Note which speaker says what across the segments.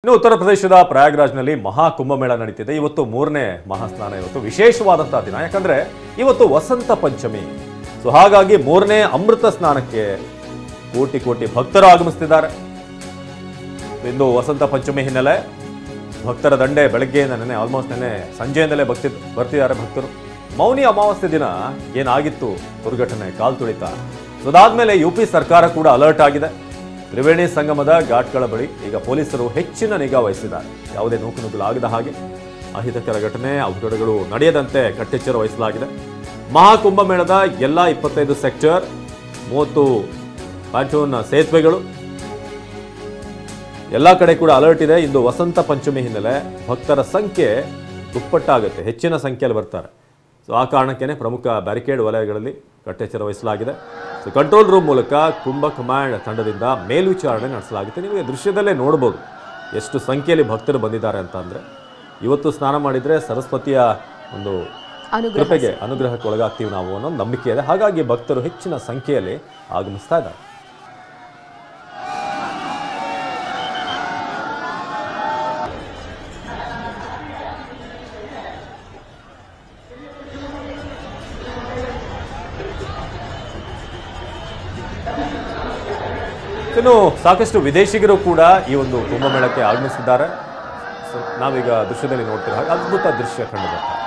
Speaker 1: ಇನ್ನು ಉತ್ತರ ಪ್ರದೇಶದ ಪ್ರಯಾಗ್ರಾಜ್ನಲ್ಲಿ ಮಹಾ ಕುಂಭಮೇಳ ನಡೀತಿದೆ. ಇವತ್ತು ಮೂರನೇ ಮಹಾಸ್ನಾನ. ಇವತ್ತು ವಿಶೇಷವಾದಂತಹ ದಿನ, ಯಾಕಂದ್ರೆ ಇವತ್ತು ವಸಂತ ಪಂಚಮಿ. ಸೊ ಹಾಗಾಗಿ ಮೂರನೇ ಅಮೃತ ಸ್ನಾನಕ್ಕೆ ಕೋಟಿ ಕೋಟಿ ಭಕ್ತರು ಆಗಮಿಸುತ್ತಿದ್ದಾರೆ. ಇಂದು ವಸಂತ ಪಂಚಮಿ ಹಿನ್ನೆಲೆ ಭಕ್ತರ ದಂಡೆ ಬೆಳಗ್ಗೆಯಿಂದ ನೆನೆ ಆಲ್ಮೋಸ್ಟ್ ನೆನೆ ಸಂಜೆಯಿಂದಲೇ ಬರ್ತಿದ್ದಾರೆ ಭಕ್ತರು. ಮೌನಿ ಅಮಾವಾಸ್ಯೆ ದಿನ ಏನಾಗಿತ್ತು ದುರ್ಘಟನೆ, ಕಾಲ್ ತುಳಿತ. ಅದಾದ್ಮೇಲೆ ಯುಪಿ ಸರ್ಕಾರ ಕೂಡ ಅಲರ್ಟ್ ಆಗಿದೆ. ತ್ರಿವೇಣಿ ಸಂಗಮದ ಘಾಟ್ಗಳ ಬಳಿ ಈಗ ಪೊಲೀಸರು ಹೆಚ್ಚಿನ ನಿಗಾ ವಹಿಸಿದ್ದಾರೆ. ಯಾವುದೇ ನೂಕುನುಗ್ಗಲಾಗದ ಹಾಗೆ ಅಹಿತಕರ ಘಟನೆ, ಅವಘಡಗಳು ನಡೆಯದಂತೆ ಕಟ್ಟೆಚ್ಚರ ವಹಿಸಲಾಗಿದೆ. ಮಹಾಕುಂಭಮೇಳದ ಎಲ್ಲ 25 ಸೆಕ್ಟರ್, 30 ಪಾಂಟೂನ್ ಸೇತುವೆಗಳು ಎಲ್ಲ ಕಡೆ ಕೂಡ ಅಲರ್ಟ್ ಇದೆ. ಇಂದು ವಸಂತ ಪಂಚಮಿ ಹಿನ್ನೆಲೆ ಭಕ್ತರ ಸಂಖ್ಯೆ ದುಪ್ಪಟ್ಟಾಗುತ್ತೆ, ಹೆಚ್ಚಿನ ಸಂಖ್ಯೆಯಲ್ಲಿ ಬರ್ತಾರೆ. ಸೊ ಆ ಕಾರಣಕ್ಕೇನೆ ಪ್ರಮುಖ ಬ್ಯಾರಿಕೇಡ್ ವಲಯಗಳಲ್ಲಿ ಕಟ್ಟೆಚ್ಚರ ವಹಿಸಲಾಗಿದೆ. ಸೊ ಕಂಟ್ರೋಲ್ ರೂಮ್ ಮೂಲಕ ಕುಂಭ ಕಮಾಂಡ್ ತಂಡದಿಂದ ಮೇಲ್ವಿಚಾರಣೆ ನಡೆಸಲಾಗುತ್ತೆ. ನೀವು ದೃಶ್ಯದಲ್ಲೇ ನೋಡ್ಬೋದು ಎಷ್ಟು ಸಂಖ್ಯೆಯಲ್ಲಿ ಭಕ್ತರು ಬಂದಿದ್ದಾರೆ ಅಂತ. ಅಂದರೆ ಇವತ್ತು ಸ್ನಾನ ಮಾಡಿದರೆ ಸರಸ್ವತಿಯ ಒಂದು ಕೃಪೆಗೆ, ಅನುಗ್ರಹಕ್ಕೆ ಒಳಗಾಗ್ತೀವಿ ನಾವು ಅನ್ನೋ ನಂಬಿಕೆ ಇದೆ. ಹಾಗಾಗಿ ಭಕ್ತರು ಹೆಚ್ಚಿನ ಸಂಖ್ಯೆಯಲ್ಲಿ ಆಗಮಿಸ್ತಾ ಇದ್ದಾರೆ. ಇನ್ನು ಸಾಕಷ್ಟು ವಿದೇಶಿಗರು ಕೂಡ ಈ ಒಂದು ಕುಂಭಮೇಳಕ್ಕೆ ಆಗಮಿಸಿದ್ದಾರೆ. ನಾವೀಗ ದೃಶ್ಯದಲ್ಲಿ ನೋಡ್ತಿರೋ ಹಾಗೆ ಅದ್ಭುತ ದೃಶ್ಯ ಕಂಡು ಬರ್ತಾರೆ.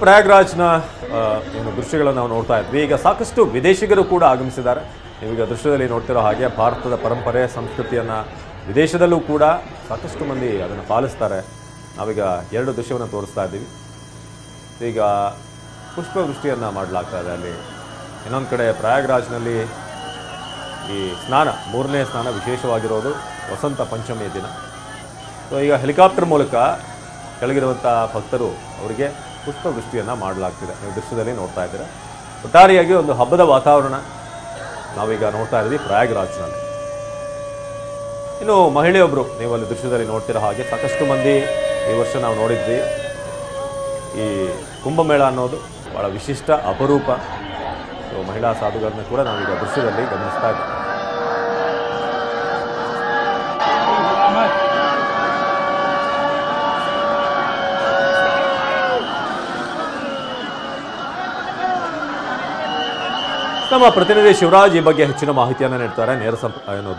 Speaker 1: ಪ್ರಯಾಗ್ರಾಜ್ನ ಏನು ದೃಶ್ಯಗಳನ್ನು ನಾವು ನೋಡ್ತಾ ಇದ್ವಿ. ಈಗ ಸಾಕಷ್ಟು ವಿದೇಶಿಗರು ಕೂಡ ಆಗಮಿಸಿದ್ದಾರೆ. ನೀವೀಗ ದೃಶ್ಯದಲ್ಲಿ ನೋಡ್ತಿರೋ ಹಾಗೆ ಭಾರತದ ಪರಂಪರೆ, ಸಂಸ್ಕೃತಿಯನ್ನು ವಿದೇಶದಲ್ಲೂ ಕೂಡ ಸಾಕಷ್ಟು ಮಂದಿ ಅದನ್ನು ಪಾಲಿಸ್ತಾರೆ. ನಾವೀಗ 2 ದೃಶ್ಯವನ್ನು ತೋರಿಸ್ತಾ ಇದ್ದೀವಿ. ಈಗ ಪುಷ್ಪವೃಷ್ಟಿಯನ್ನು ಮಾಡಲಾಗ್ತಾ ಇದೆ ಅಲ್ಲಿ. ಇನ್ನೊಂದು ಕಡೆ ಪ್ರಯಾಗ್ರಾಜ್ನಲ್ಲಿ ಈ ಸ್ನಾನ, ಮೂರನೇ ಸ್ನಾನ ವಿಶೇಷವಾಗಿರೋದು ವಸಂತ ಪಂಚಮಿಯ ದಿನ. ಸೊ ಈಗ ಹೆಲಿಕಾಪ್ಟರ್ ಮೂಲಕ ಕೆಳಗಿರುವಂಥ ಭಕ್ತರು ಅವರಿಗೆ ಪುಷ್ಪವೃಷ್ಟಿಯನ್ನು ಮಾಡಲಾಗ್ತಿದೆ. ನೀವು ದೃಶ್ಯದಲ್ಲಿ ನೋಡ್ತಾ ಇದ್ದೀರಾ. ಒಟ್ಟಾರೆಯಾಗಿ ಒಂದು ಹಬ್ಬದ ವಾತಾವರಣ ನಾವೀಗ ನೋಡ್ತಾ ಇದ್ದೀವಿ ಪ್ರಯಾಗ್ರಾಜ್ನಲ್ಲಿ. ಇನ್ನು ಮಹಿಳೆಯೊಬ್ಬರು, ನೀವು ಅಲ್ಲಿ ದೃಶ್ಯದಲ್ಲಿ ನೋಡ್ತಿರೋ ಹಾಗೆ ಸಾಕಷ್ಟು ಮಂದಿ ಈ ವರ್ಷ ನಾವು ನೋಡಿದ್ವಿ. ಈ ಕುಂಭಮೇಳ ಅನ್ನೋದು ಭಾಳ ವಿಶಿಷ್ಟ, ಅಪರೂಪ. ಸೊ ಮಹಿಳಾ ಸಾಧುಗಳನ್ನ ಕೂಡ ನಾವೀಗ ದೃಶ್ಯದಲ್ಲಿ ಗಮನಿಸ್ತಾ ಇದ್ದೀವಿ. ನಮ್ಮ ಪ್ರತಿನಿಧಿ ಶಿವರಾಜ್ ಈ ಬಗ್ಗೆ ಹೆಚ್ಚಿನ ಮಾಹಿತಿಯನ್ನು ನೀಡ್ತಾರೆ ನೇರ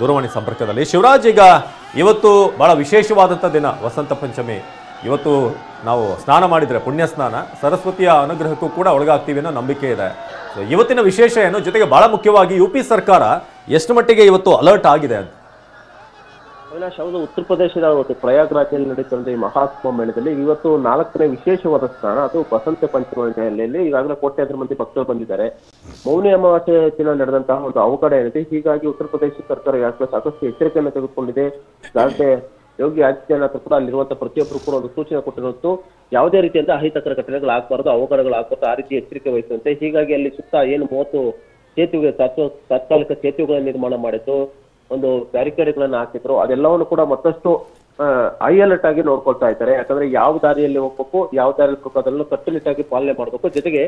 Speaker 1: ದೂರವಾಣಿ ಸಂಪರ್ಕದಲ್ಲಿ. ಶಿವರಾಜ್, ಈಗ ಇವತ್ತು ಬಹಳ ವಿಶೇಷವಾದಂಥ ದಿನ ವಸಂತ ಪಂಚಮಿ. ಇವತ್ತು ನಾವು ಸ್ನಾನ ಮಾಡಿದರೆ ಪುಣ್ಯ ಸ್ನಾನ, ಸರಸ್ವತಿಯ ಅನುಗ್ರಹಕ್ಕೂ ಕೂಡ ಒಳಗಾಗ್ತೀವಿ ಅನ್ನೋ ನಂಬಿಕೆ ಇದೆ. ಇವತ್ತಿನ ವಿಶೇಷ ಏನು, ಜೊತೆಗೆ ಬಹಳ ಮುಖ್ಯವಾಗಿ ಯುಪಿ ಸರ್ಕಾರ ಎಷ್ಟು ಮಟ್ಟಿಗೆ ಇವತ್ತು ಅಲರ್ಟ್ ಆಗಿದೆ ಅಂತ?
Speaker 2: ಅವಿನಾಶ್, ಹೌದು, ಉತ್ತರ ಪ್ರದೇಶದ ಪ್ರಯಾಗ್ರಾಜ್ನಲ್ಲಿ ನಡೆಯುತ್ತಿರುವ ಈ ಮಹಾಕುಂಭಮೇಳದಲ್ಲಿ ಇವತ್ತು 4ನೇ ವಿಶೇಷವಾದ ಸ್ನಾನ, ಅದು ವಸಂತ ಪಂಚಮಿ ಹಿನ್ನೆಲೆಯಲ್ಲಿ ಈಗಾಗಲೇ ಕೋಟ್ಯಾಂತರ ಮಂದಿ ಭಕ್ತರು ಬಂದಿದ್ದಾರೆ. ಮೌನಿ ಅಮಾವಾಸ್ಯೆ ದಿನ ನಡೆದಂತಹ ಒಂದು ಅವಘಡ ಏನಿದೆ, ಹೀಗಾಗಿ ಉತ್ತರ ಪ್ರದೇಶ ಸರ್ಕಾರ ಈಗಾಗಲೇ ಸಾಕಷ್ಟು ಎಚ್ಚರಿಕೆಯನ್ನು ತೆಗೆದುಕೊಂಡಿದೆ. ಈಗಾಗಲೇ ಯೋಗಿ ಆದಿತ್ಯನಾಥ್ ಕೂಡ ಅಲ್ಲಿರುವಂತಹ ಪ್ರತಿಯೊಬ್ಬರು ಕೂಡ ಒಂದು ಸೂಚನೆ ಕೊಟ್ಟಿರುವುದು, ಯಾವುದೇ ರೀತಿಯಿಂದ ಅಹಿತಕರ ಘಟನೆಗಳಾಗಬಾರದು, ಅವಘಡಗಳಾಗಬಾರದು, ಆ ರೀತಿ ಎಚ್ಚರಿಕೆ ವಹಿಸುವಂತೆ. ಹೀಗಾಗಿ ಅಲ್ಲಿ ಸುತ್ತ ಏನು 30 ಸೇತುವೆ, ತಾತ್ಕಾಲಿಕ ಸೇತುವೆಗಳನ್ನು ನಿರ್ಮಾಣ ಮಾಡಿದ್ದು, ಒಂದು ಬ್ಯಾರಿಕೇಡ್ಗಳನ್ನು ಹಾಕಿದ್ರು, ಅದೆಲ್ಲವನ್ನು ಕೂಡ ಮತ್ತಷ್ಟು ಹೈ ಅಲರ್ಟ್ ಆಗಿ ನೋಡ್ಕೊಳ್ತಾ ಇದ್ದಾರೆ. ಯಾಕಂದ್ರೆ ಯಾವ ದಾರಿಯಲ್ಲಿ ಹೋಗ್ಬೇಕು, ಯಾವ ದಾರಿಯಲ್ಲಿ ಹೋಗ್ಬೇಕು ಅದನ್ನು ಕಟ್ಟುನಿಟ್ಟಾಗಿ ಪಾಲನೆ ಮಾಡಬೇಕು. ಜೊತೆಗೆ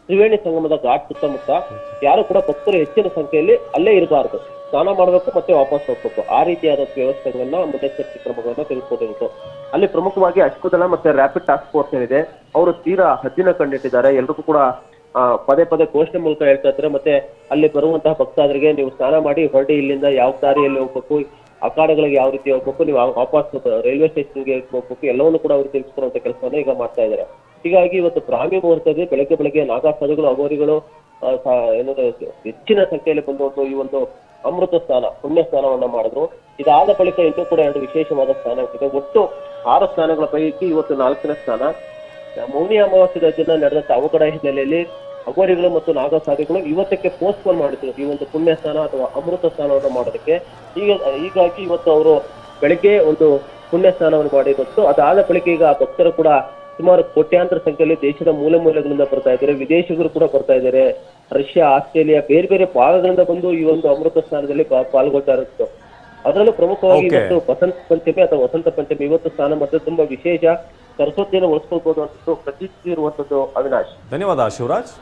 Speaker 2: ತ್ರಿವೇಣಿ ಸಂಗಮದ ಘಾಟ್ ಸುತ್ತಮುತ್ತ ಯಾರು ಕೂಡ ಭಕ್ತರು ಹೆಚ್ಚಿನ ಸಂಖ್ಯೆಯಲ್ಲಿ ಅಲ್ಲೇ ಇರಬಾರದು, ಸ್ನಾನ ಮಾಡಬೇಕು ಮತ್ತೆ ವಾಪಸ್ ಹೋಗ್ಬೇಕು. ಆ ರೀತಿಯಾದ ವ್ಯವಸ್ಥೆಗಳನ್ನ, ಮುನ್ನೆಚ್ಚರಿಕೆ ಕ್ರಮಗಳನ್ನ ತೆಗೆದುಕೊಂಡಿರುವುದು. ಅಲ್ಲಿ ಪ್ರಮುಖವಾಗಿ ಅಶ್ವದಳ ಮತ್ತೆ ರ್ಯಾಪಿಡ್ ಟಾಸ್ಕ್ ಫೋರ್ಸ್ ಏನಿದೆ, ಅವರು ತೀರಾ ಹದ್ದಿನ ಕಂಡಿಟ್ಟಿದ್ದಾರೆ. ಎಲ್ರಿಗೂ ಕೂಡ ಪದೇ ಪದೇ ಘೋಷಣೆ ಮೂಲಕ ಹೇಳ್ತಾ ಇದ್ದಾರೆ. ಮತ್ತೆ ಅಲ್ಲಿ ಬರುವಂತಹ ಭಕ್ತಾದರಿಗೆ ನೀವು ಸ್ನಾನ ಮಾಡಿ ಹೊರಡಿ, ಇಲ್ಲಿಂದ ಯಾವ ದಾರಿಯಲ್ಲಿ ಹೋಗ್ಬೇಕು, ಅಖಾಡಗಳಿಗೆ ಯಾವ ರೀತಿ ಹೋಗ್ಬೇಕು, ನೀವು ವಾಪಸ್ ರೈಲ್ವೆ ಸ್ಟೇಷನ್ಗೆ ಹೋಗ್ಬೇಕು, ಎಲ್ಲವನ್ನು ಕೂಡ ಅವರು ತಿಳಿಸ್ಕೊಡುವಂತ ಕೆಲಸವನ್ನ ಈಗ ಮಾಡ್ತಾ ಇದ್ದಾರೆ. ಹೀಗಾಗಿ ಇವತ್ತು ಬ್ರಾಹ್ಮಿ ಮುಹೂರ್ತದಲ್ಲಿ ಬೆಳಗ್ಗೆ ನಾಗಾಸಾಧುಗಳು ಅಘೋರಿಗಳು ಹೆಚ್ಚಿನ ಸಂಖ್ಯೆಯಲ್ಲಿ ಬಂದು ಈ ಒಂದು ಅಮೃತ ಸ್ನಾನ ಪುಣ್ಯ ಸ್ನಾನವನ್ನ ಮಾಡಿದ್ರು. ಇದಾದ ಬಳಿಕ ಇನ್ನೂ ಕೂಡ 2 ವಿಶೇಷವಾದ ಸ್ನಾನಗಳಿದೆ. ಒಟ್ಟು 6 ಸ್ನಾನಗಳ ಪೈಕಿ ಇವತ್ತು 4ನೇ ಸ್ನಾನ. ಮೌನಿ ಅಮಾವಾಸ್ಯೆ ದಿನ ನಡೆದಂತ ಅವಘಡ ಹಿನ್ನೆಲೆಯಲ್ಲಿ ಅಘೋರಿಗಳು ಮತ್ತು ನಾಗಸಾಧುಗಳು ಇವತ್ತಕ್ಕೆ ಪೋಸ್ಟ್ಪೋನ್ ಮಾಡಿದ್ರು ಈ ಒಂದು ಪುಣ್ಯ ಸ್ನಾನ ಅಥವಾ ಅಮೃತ ಸ್ನಾನವನ್ನು ಮಾಡೋದಕ್ಕೆ. ಹೀಗಾಗಿ ಇವತ್ತು ಅವರು ಬೆಳಗ್ಗೆ ಒಂದು ಪುಣ್ಯ ಸ್ನಾನವನ್ನು ಮಾಡಿದ್ದು. ಅದಾದ ಬಳಿಕ ಈಗ ಭಕ್ತರು ಕೂಡ ಸುಮಾರು ಕೋಟ್ಯಾಂತರ ಸಂಖ್ಯೆಯಲ್ಲಿ ದೇಶದ ಮೂಲೆ ಮೂಲೆಗಳಿಂದ ಬರ್ತಾ ಇದ್ದಾರೆ, ವಿದೇಶಿಗರು ಕೂಡ ಬರ್ತಾ ಇದ್ದಾರೆ. ರಷ್ಯಾ, ಆಸ್ಟ್ರೇಲಿಯಾ ಬೇರೆ ಬೇರೆ ಭಾಗಗಳಿಂದ ಬಂದು ಈ ಒಂದು ಅಮೃತ ಸ್ನಾನದಲ್ಲಿ ಪಾಲ್ಗೊಳ್ತಾ ಇರುತ್ತೆ. ಅದರಲ್ಲೂ ಪ್ರಮುಖವಾಗಿ ಇವತ್ತು ವಸಂತ ಪಂಚಮಿ ಅಥವಾ ವಸಂತ ಪಂಚಮಿ ಇವತ್ತು ಸ್ನಾನ ಮತ್ತೆ ತುಂಬಾ ವಿಶೇಷ. ಸರಸ್ವತಿಯನ್ನು ಉಳಿಸ್ಕೊಳ್ಬಹುದು ಅಂತ ಪ್ರತೀತಿ ಇರುವಂತದ್ದು. ಅವಿನಾಶ್,
Speaker 1: ಧನ್ಯವಾದ ಶಿವರಾಜ್.